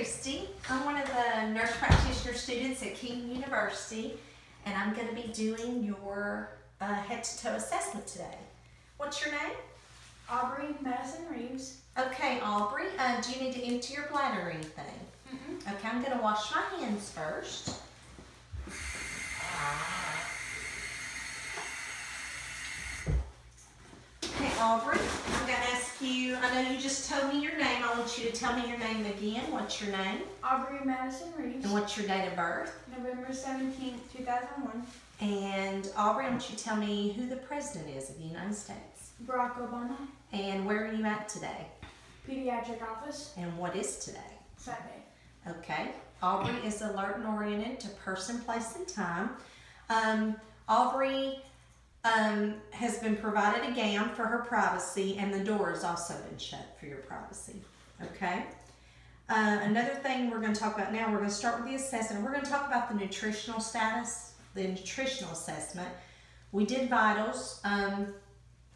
Kristi. I'm one of the nurse practitioner students at King University, and I'm going to be doing your head-to-toe assessment today. What's your name? Aubrey Madison Reeves. Okay, Aubrey, do you need to empty your bladder or anything? Okay, I'm going to wash my hands first. Okay, Aubrey, I'm going to ask you, I know you just told me your name. I want you to tell me your name again. What's your name? Aubrey Madison Reeves. And what's your date of birth? November 17th, 2001. And Aubrey, I want you to tell me who the president is of the United States. Barack Obama. And where are you at today? Pediatric office. And what is today? Saturday. Okay. Aubrey is alert and oriented to person, place, and time. Aubrey has been provided a gown for her privacy, and the door has also been shut for your privacy. Okay. Another thing we're going to talk about now, we're going to start with the assessment. We're going to talk about the nutritional status, the nutritional assessment. We did vitals, and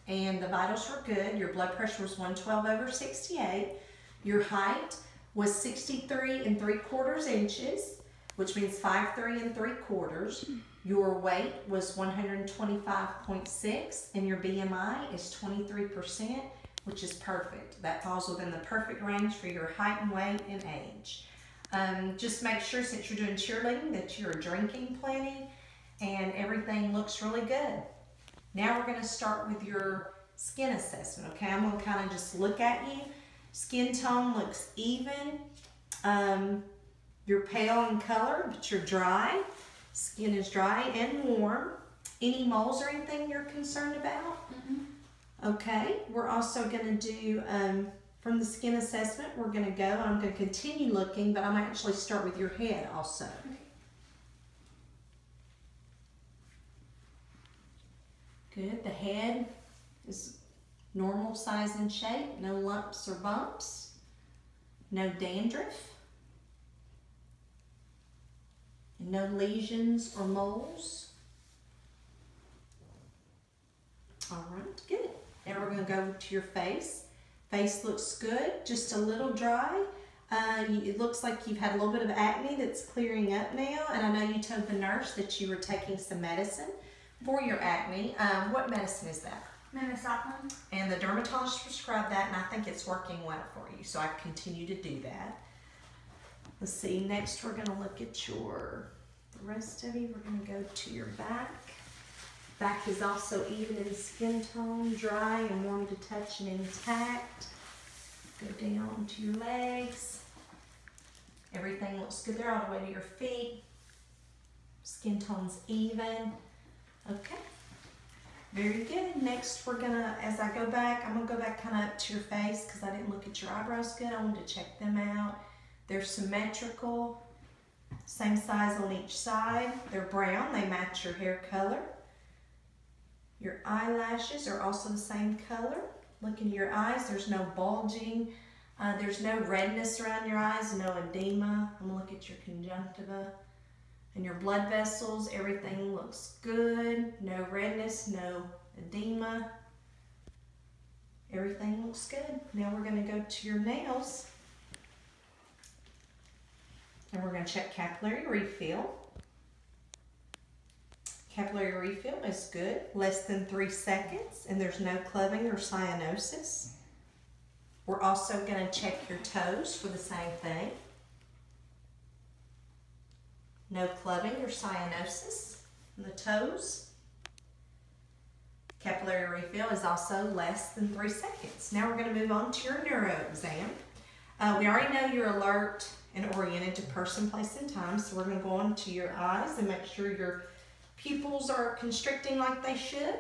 the vitals were good. Your blood pressure was 112/68. Your height was 63 3/4 inches, which means 5'3" 3/4. Your weight was 125.6, and your BMI is 23%, which is perfect. That falls within the perfect range for your height and weight and age. Just make sure, since you're doing cheerleading, that you're drinking plenty and everything looks really good. Now we're going to start with your skin assessment, okay? I'm going to kind of just look at you. Skin tone looks even. You're pale in color, but you're dry. Skin is dry and warm. Any moles or anything you're concerned about? Okay, we're also going to do, from the skin assessment, we're going to go, I'm going to continue looking, but I'm actually start with your head also. Good, the head is normal size and shape, no lumps or bumps, no dandruff, and no lesions or moles. All right, good. Now we're going to go to your face. Face looks good, just a little dry. It looks like you've had a little bit of acne that's clearing up now, and I know you told the nurse that you were taking some medicine for your acne. What medicine is that? Minocycline. And the dermatologist prescribed that, and I think it's working well for you, so I continue to do that. Let's see, next we're going to look at the rest of you. We're going to go to your back. Back is also even in skin tone, dry and warm to touch and intact. Go down to your legs. Everything looks good there all the way to your feet. Skin tone's even. Okay. Very good. Next, we're gonna, as I go back, I'm gonna go back kind of up to your face because I didn't look at your eyebrows good. I wanted to check them out. They're symmetrical, same size on each side. They're brown, they match your hair color. Your eyelashes are also the same color. Look into your eyes, there's no bulging. There's no redness around your eyes, no edema. I'm gonna look at your conjunctiva. And your blood vessels, everything looks good. No redness, no edema. Everything looks good. Now we're going to go to your nails. And we're going to check capillary refill. Capillary refill is good, less than 3 seconds, and there's no clubbing or cyanosis. We're also going to check your toes for the same thing. No clubbing or cyanosis in the toes. Capillary refill is also less than 3 seconds. Now we're going to move on to your neuro exam. We already know you're alert and oriented to person, place, and time, so we're going to go on to your eyes and make sure your pupils are constricting like they should.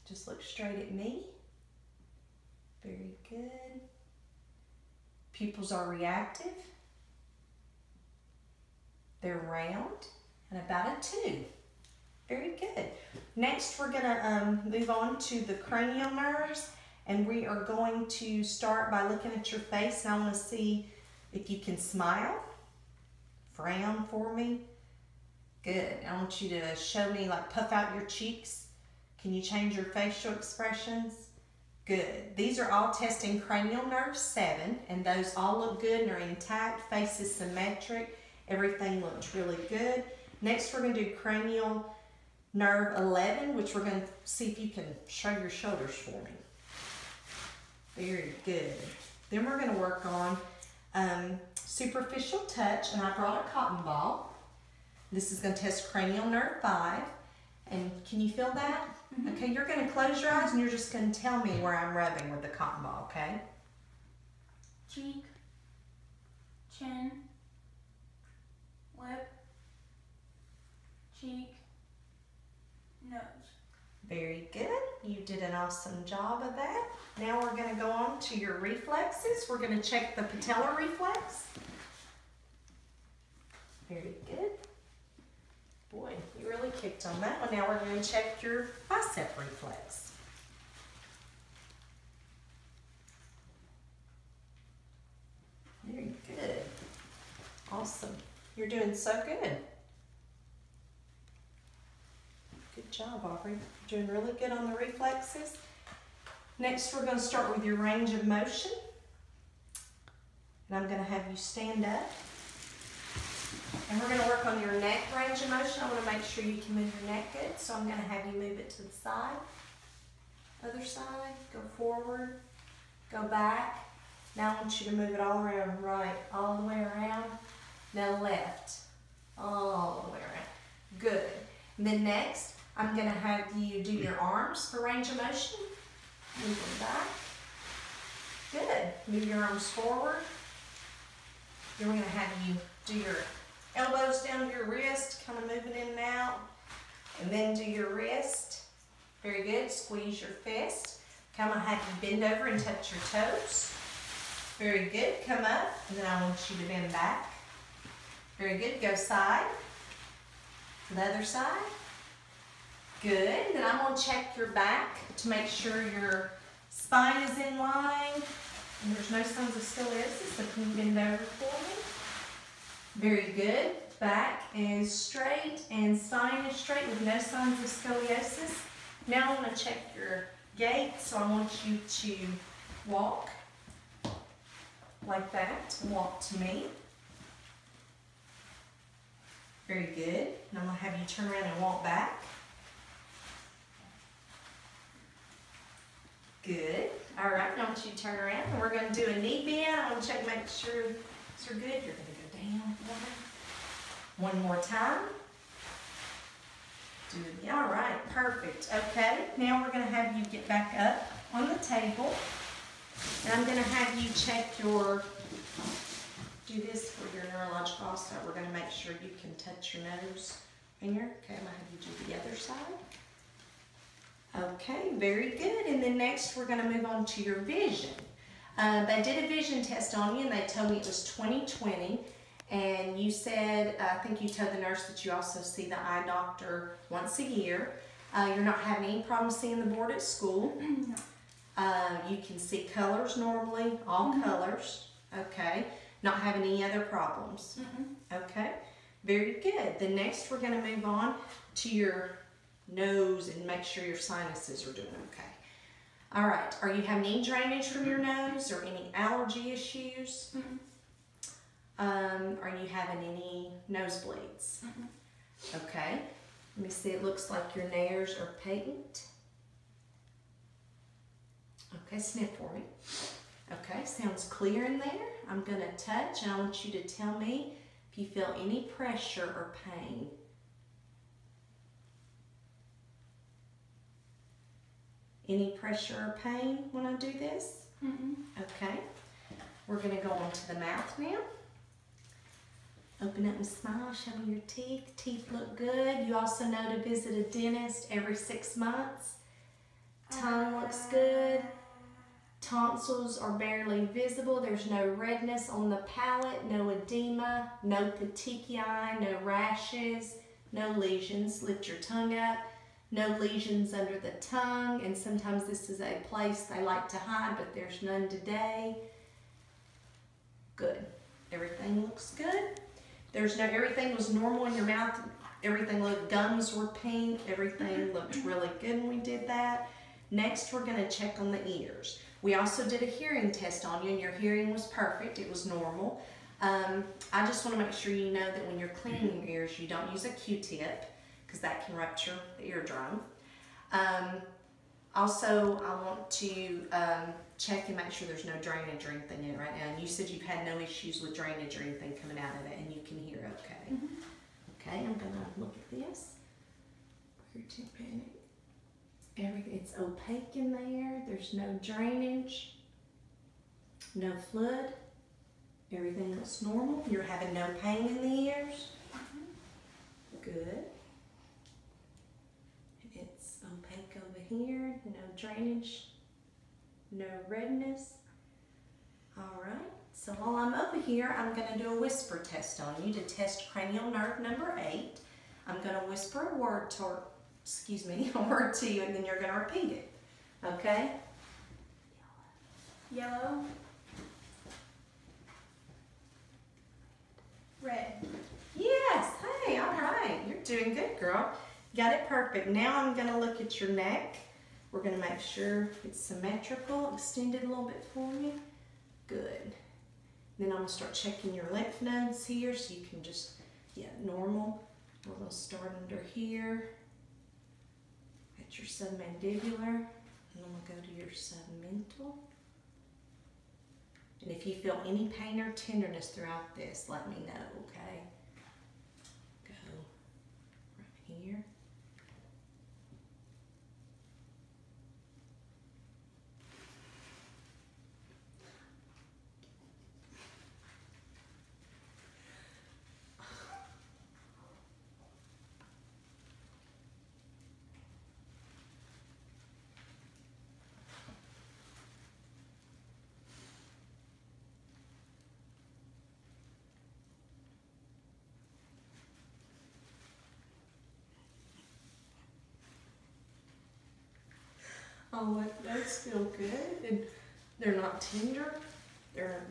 Just look straight at me. Very good. Pupils are reactive. They're round and about a 2. Very good. Next, we're going to move on to the cranial nerves, and we are going to start by looking at your face. And I want to see if you can smile. Frown for me. Good. I want you to show me, like, puff out your cheeks. Can you change your facial expressions? Good. These are all testing cranial nerve 7, and those all look good and are intact. Face is symmetric. Everything looks really good. Next, we're going to do cranial nerve 11, which we're going to see if you can show your shoulders for me. Very good. Then we're going to work on superficial touch, and I brought a cotton ball. This is going to test cranial nerve 5. And can you feel that? Mm-hmm. Okay, you're going to close your eyes and you're just going to tell me where I'm rubbing with the cotton ball, okay? Cheek, chin, lip, cheek, nose. Very good. You did an awesome job of that. Now we're going to go on to your reflexes. We're going to check the patellar reflex. Very good. Boy, you really kicked on that one. Now we're going to check your bicep reflex. Very good. Awesome. You're doing so good. Good job, Aubrey. You're doing really good on the reflexes. Next, we're going to start with your range of motion. And I'm going to have you stand up. And we're going to work on your neck range of motion. I want to make sure you can move your neck good. So I'm going to have you move it to the side. Other side. Go forward. Go back. Now I want you to move it all around. Right. All the way around. Now left. All the way around. Good. And then next, I'm going to have you do your arms for range of motion. Move them back. Good. Move your arms forward. Then we're going to have you do your elbows down to your wrist, kind of moving in and out. And then do your wrist. Very good. Squeeze your fist. Come on, have you bend over and touch your toes. Very good. Come up, and then I want you to bend back. Very good. Go side. To the other side. Good. Then I'm going to check your back to make sure your spine is in line. And there's no signs of scoliosis, so can you bend over for me? Very good. Back is straight and spine is straight with no signs of scoliosis. Now I want to check your gait, so I want you to walk like that. Walk to me. Very good. And I'm going to have you turn around and walk back. Good. All right, now I want you to turn around, and we're going to do a knee bend. I want to check, make sure these are good. You're going to go down one more time. Do it. All right, perfect. Okay, now we're going to have you get back up on the table, and I'm going to have you check your, do this for your neurological also. We're going to make sure you can touch your nose finger. Okay, I'm going to have you do the other side. Okay, very good. And then next we're going to move on to your vision. They did a vision test on you and they told me it was 20/20. And you said, I think you told the nurse that you also see the eye doctor once a year. You're not having any problems seeing the board at school. You can see colors normally, all colors. Okay, not having any other problems. Okay, very good. Then next we're going to move on to your nose and make sure your sinuses are doing okay. All right, are you having any drainage from your nose or any allergy issues? Are you having any nosebleeds? Okay, let me see, it looks like your nares are patent. Okay, sniff for me. Okay, sounds clear in there. I'm gonna touch and I want you to tell me if you feel any pressure or pain. Any pressure or pain when I do this? Okay. We're going to go on to the mouth now. Open up and smile. Show me your teeth. Teeth look good. You also know to visit a dentist every 6 months. Tongue looks good. Tonsils are barely visible. There's no redness on the palate, no edema, no petechiae, no rashes, no lesions. Lift your tongue up. No lesions under the tongue, and sometimes this is a place they like to hide, but there's none today. Good. Everything looks good. Everything was normal in your mouth. Everything looked, gums were pink. Everything looked really good when we did that. Next, we're gonna check on the ears. We also did a hearing test on you and your hearing was perfect, it was normal. I just wanna make sure you know that when you're cleaning your ears, you don't use a Q-tip because that can rupture the eardrum. Also, I want to check and make sure there's no drainage or anything in it right now. And you said you've had no issues with drainage or anything coming out of it and you can hear okay. Okay, I'm gonna look at this. Your tympanic. Everything, it's opaque in there. There's no drainage, no fluid. Everything looks normal. You're having no pain in the ears. Good. It's opaque over here. No drainage, no redness. All right. So while I'm over here, I'm going to do a whisper test on you to test cranial nerve number 8. I'm going to whisper a word to you, and then you're going to repeat it. Okay? Yellow. Red. Yes. Hey, all right. You're doing good, girl. Got it perfect. Now I'm going to look at your neck. We're going to make sure it's symmetrical. Extend it a little bit for me. Good. Then I'm going to start checking your lymph nodes here so you can just, normal. We're going to start under here at your submandibular, and then we'll go to your submental. And if you feel any pain or tenderness throughout this, let me know, okay? Go right here. Oh, those feel good, and they're not tender.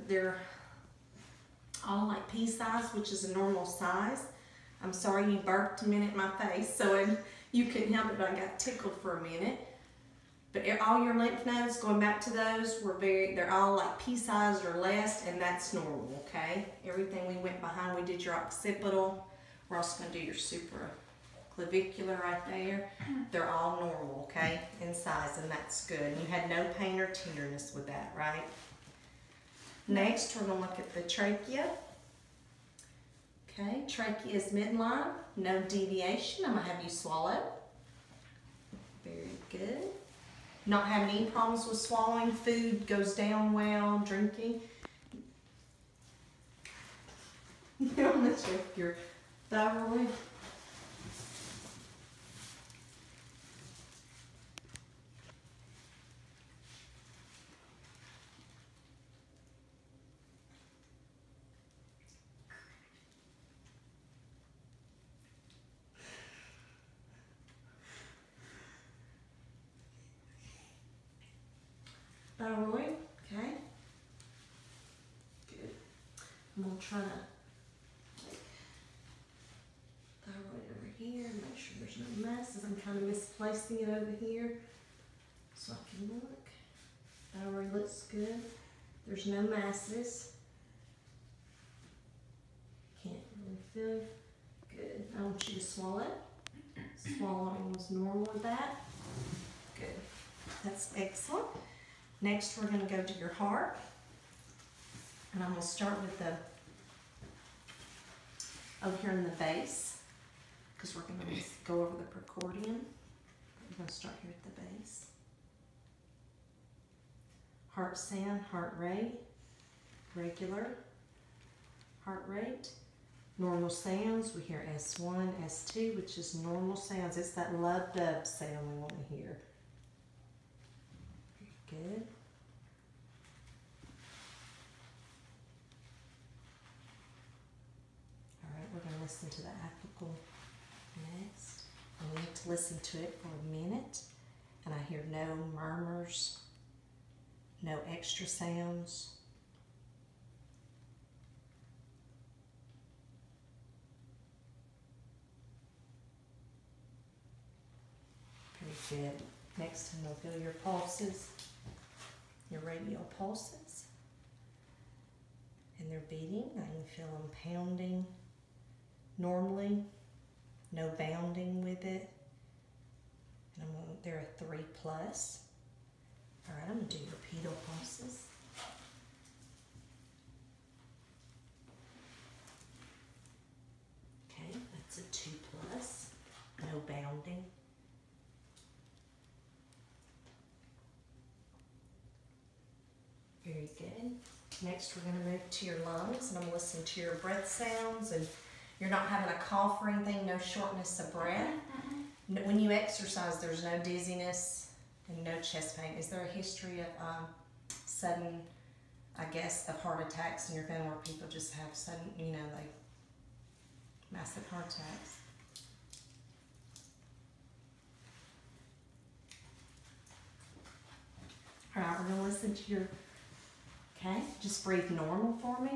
They're all like pea size, which is a normal size. I'm sorry you burped a minute in my face, so you couldn't help it, but I got tickled for a minute. But all your lymph nodes, going back to those, they're all like pea size or less, and that's normal, okay? Everything we went behind, we did your occipital. We're also gonna do your supraclavicular right there. They're all normal, okay, in size, and that's good. And you had no pain or tenderness with that, right? Next, we're gonna look at the trachea. Okay, trachea is midline, no deviation. I'm gonna have you swallow. Very good. Not having any problems with swallowing, food goes down well, drinking. I'm gonna check your thyroid. Thyroid, okay. Good. I'm gonna try to take thyroid over here and make sure there's no masses. I'm kind of misplacing it over here so I can look. Thyroid looks good. There's no masses. Can't really feel. Good. I want you to swallow. Swallowing was normal with that. Good. That's excellent. Next, we're going to go to your heart, and I'm going to start with over here in the base, because we're going to go over the precordium. We're going to start here at the base. Heart sound, heart rate, regular heart rate, normal sounds. We hear S1, S2, which is normal sounds. It's that love dub sound we want to hear. Good. All right, we're going to listen to the apical next. And we need to listen to it for a minute. And I hear no murmurs, no extra sounds. Pretty good. Next time we'll feel your pulses, your radial pulses. And they're beating. I can feel them pounding normally. No bounding with it. And they're a 3+. All right, I'm gonna do your pedal pulses. Okay, that's a 2+. No bounding. Very good. Next, we're going to move to your lungs, and I'm going to listen to your breath sounds. And you're not having a cough or anything, no shortness of breath. When you exercise, there's no dizziness and no chest pain. Is there a history of sudden, I guess, of heart attacks in your family where people just have sudden, like massive heart attacks? All right, we're going to listen to your... Okay, just breathe normal for me.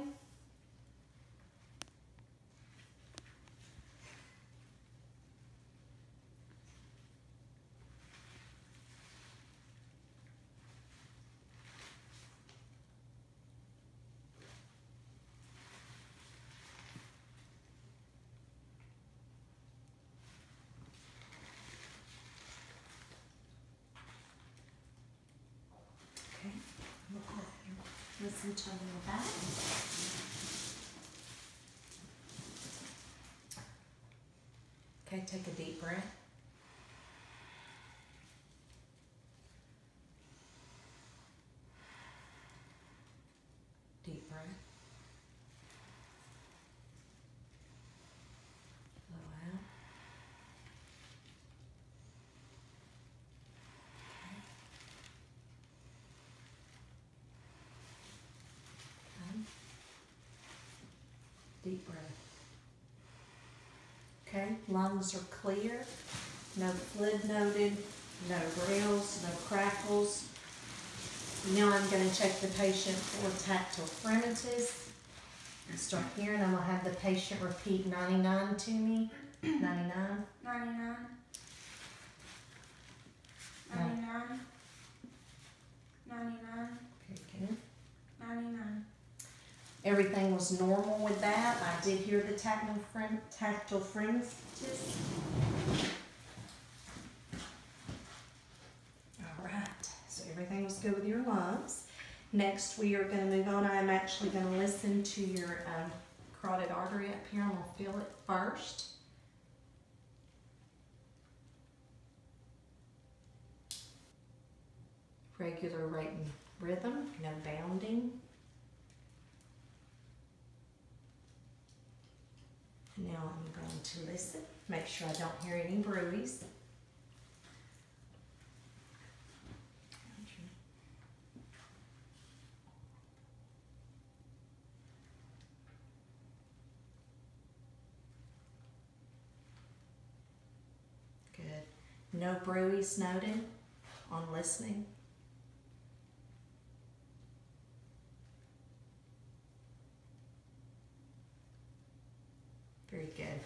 Okay, listen to the back. Okay, take a deep breath. Deep breath. Blow out. Okay. Deep breath. Okay, lungs are clear, no fluid noted, no grills, no crackles. Now I'm going to check the patient for tactile fremitus. Start here, and I'm going to have the patient repeat 99 to me. 99. 99. 99. 99. Okay. 99. Everything was normal with that. I did hear the tactile fremitus. All right, so everything was good with your lungs. Next, we are going to move on. I'm actually going to listen to your carotid artery up here. I'm going to feel it first. Regular rate and rhythm, no bounding. Now I'm going to listen, make sure I don't hear any bruise. Good. No bruise noted on listening. Very good.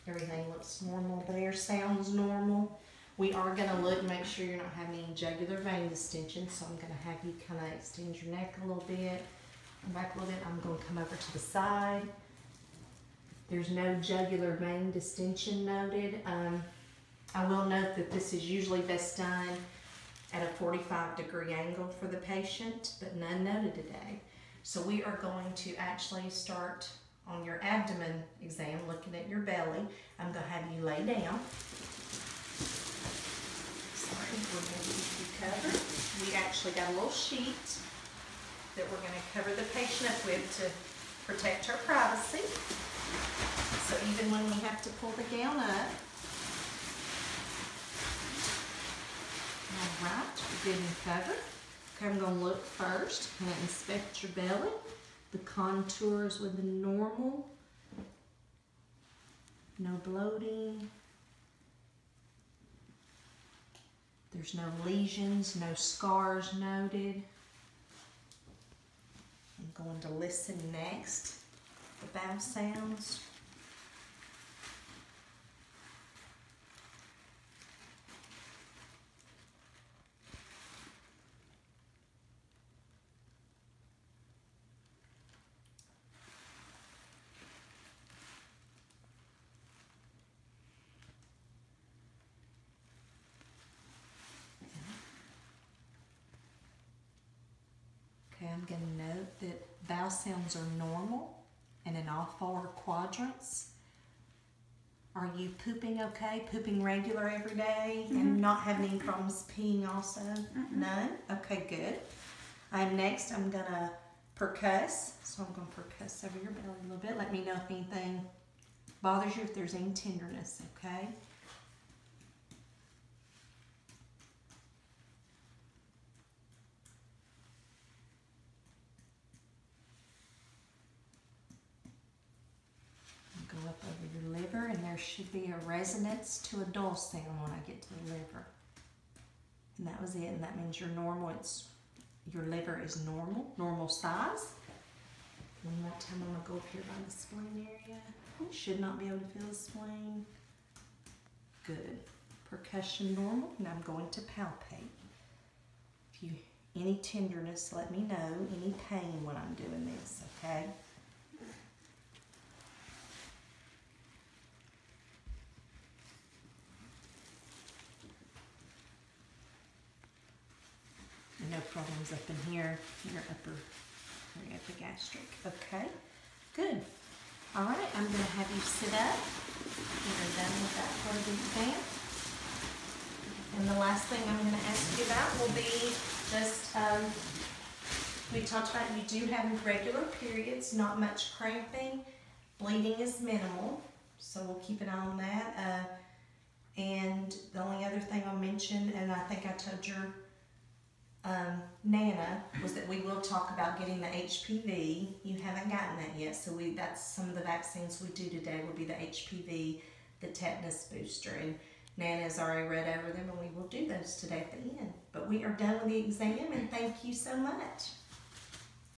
Everything looks normal there, sounds normal. We are going to look and make sure you're not having any jugular vein distension, so I'm going to have you kind of extend your neck a little bit, come back a little bit. I'm going to come over to the side. There's no jugular vein distension noted. I will note that this is usually best done at a 45-degree angle for the patient, but none noted today. So we are going to actually start on your abdomen exam, looking at your belly. I'm going to have you lay down. Sorry, we're going to keep you covered. We actually got a little sheet that we're going to cover the patient up with to protect her privacy. So even when we have to pull the gown up. All right, we're good and covered. Okay, I'm going to look first, kind of inspect your belly. The contours with the normal, no bloating, there's no lesions, no scars noted. I'm going to listen next, the valve sounds. I'm going to note that vowel sounds are normal and in all 4 quadrants. Are you pooping okay? Pooping regular every day and not having any problems peeing also? None? Okay, good. Next, I'm going to percuss. So I'm going to percuss over your belly a little bit. Let me know if anything bothers you, if there's any tenderness, okay? Go up over your liver, and there should be a resonance to a dull sound when I get to the liver. And that was it, and that means you're normal. Your liver is normal size. One more time, I'm going to go up here by the spleen area. Should not be able to feel the spleen. Good. Percussion normal. Now I'm going to palpate. If you any tenderness, let me know. Any pain when I'm doing this, okay? No problems up in here, your upper epigastric. Okay, good. All right, I'm going to have you sit up. We're done with that part of the exam. And the last thing I'm going to ask you about will be just, we talked about you do have irregular periods, not much cramping. Bleeding is minimal, so we'll keep an eye on that. And the only other thing I'll mention, and I think I told your Nana, was that we will talk about getting the HPV. You haven't gotten that yet, so that's some of the vaccines we do today will be the HPV, the tetanus booster, and Nana has already read over them, and we will do those today at the end. But we are done with the exam, and thank you so much.